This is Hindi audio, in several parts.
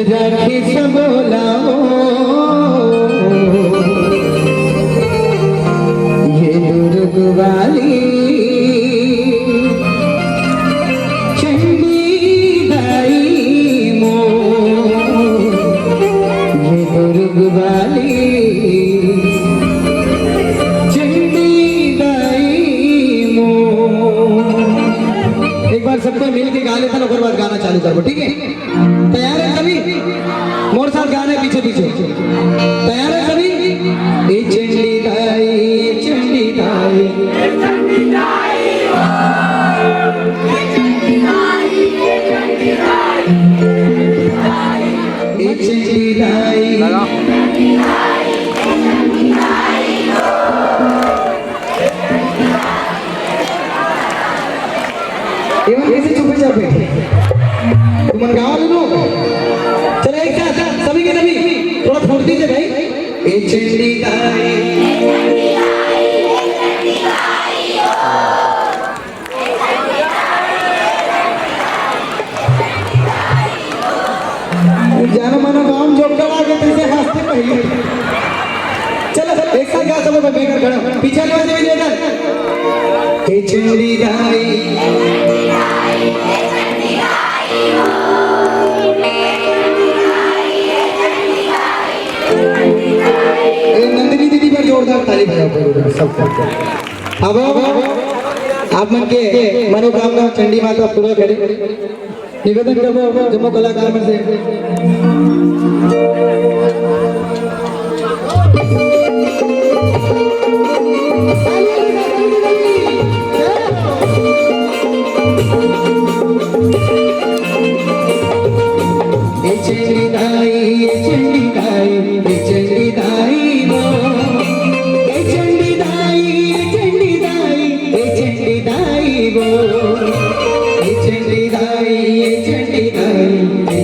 राखी सब बोलाओ ये दुर्ग वाली चंडी दाई मो ये दुर्ग वाली चंडी दाई मो। एक बार सबको मिल के गा लेता ना, और बार गाना चालू करो, ठीक है? तैयार है सभी? मोर साथ गाने पीछे पीछे। तैयार है सभी? ए चंडी दाई, ए चंडी दाई, ए चंडी दाई, ए चंडी दाई, ए चंडी दाई, ए चंडी दाई, लगा कैसे चुप चाप तुम गाओ लो। चलो एक साथ सभी के सभी थोड़ा फुर्ती से भाई। ए चंडी दाई, जाना माना गाँव जो कड़ा के तैसे हंसते पहले। चलो एक साथ गा सब बेकर खड़ा पीछे वाले से भी लेकर। ए चंडी दाई, नंदिनी दीदी पर जोरदार ताली बजाओ सबको। अब आप मन के मनोकामना चंडी माता पूरा करे निवेदन करो जम्मू कलाकार में से। चंडी दाई, चंडी दाई, चंडी दाई वो, चंडी दाई, चंडी दाई, चंडी दाई वो, चंडी दाई, चंडी दाई,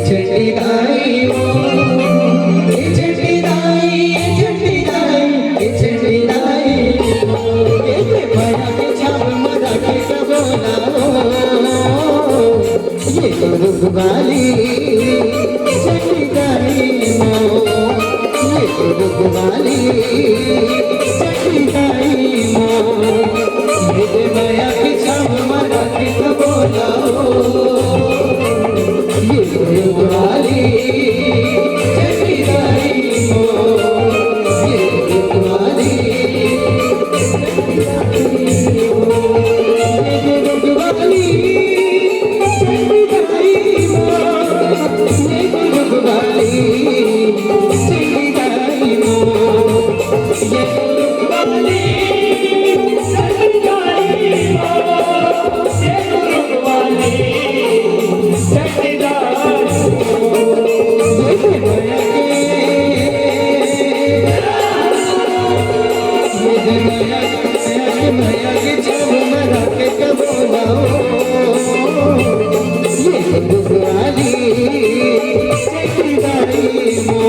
चंडी दाई वो, चंडी दाई, चंडी दाई, चंडी दाई वो। ये बड़ा के छाप मरा के बोलाओ ये दुर्ग वाली चंडी दाई मो, ये दुर्ग वाली चंडी दाई मो। ये माया की छाप मरा के बोलाओ ये दुर्ग वाली चंडी दाई मो, ये दुर्ग वाली चंडी दाई मो, ये दुर्ग वाली चंडी दाई मो, ये दुर्ग वाली चंडी दाई मो, ये दुर्ग वाली चंडी दाई मो, ये दुर्ग वाली चंडी दाई मो। ये माया के छाप मरा के बोलाओ ये दुर्ग वाली चंडी दाई मो,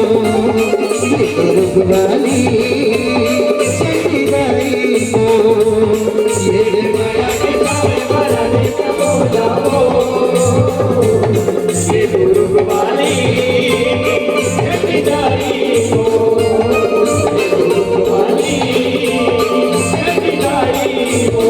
ये दुर्ग वाली चंडी दाई मो। ये माया के छाप मरा के बोलाओ ये दुर्ग वाली चंडी दाई मो, ये दुर्ग वाली चंडी दाई मो।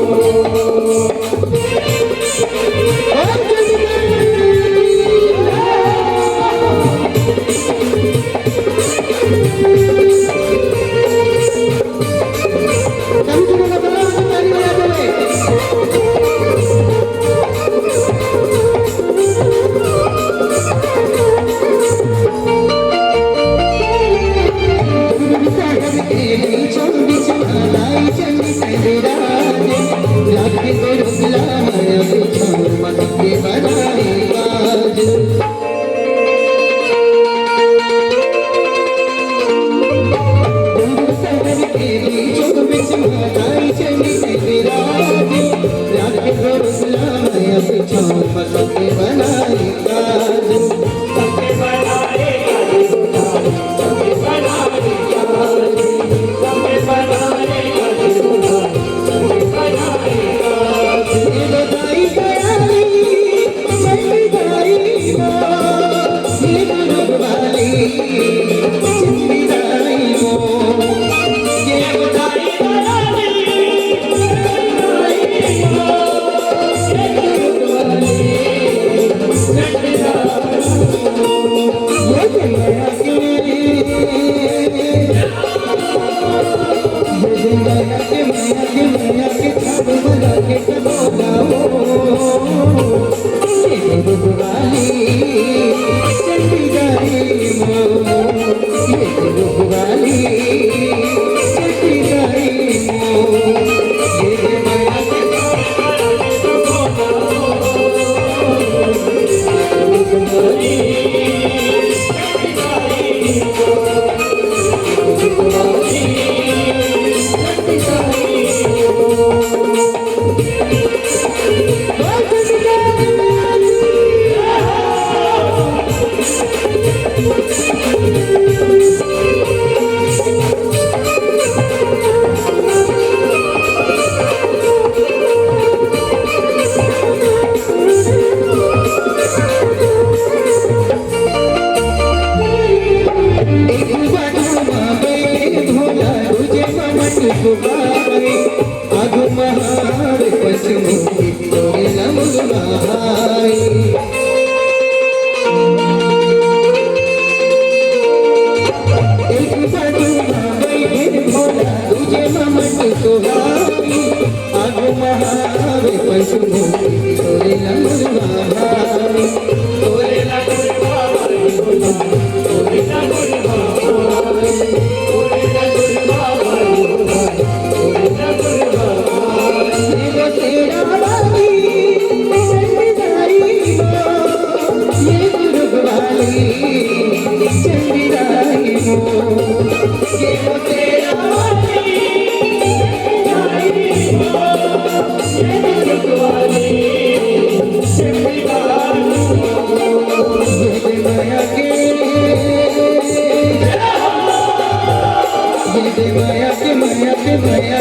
आगु महार पश्चिम तोरे नमगाई एक बाजू भाई भोला तुझे ममत सुहाई आगु महार पश्चिम तोरे नमगाई तोरे नमगाई तोरे नमगाई माया के माया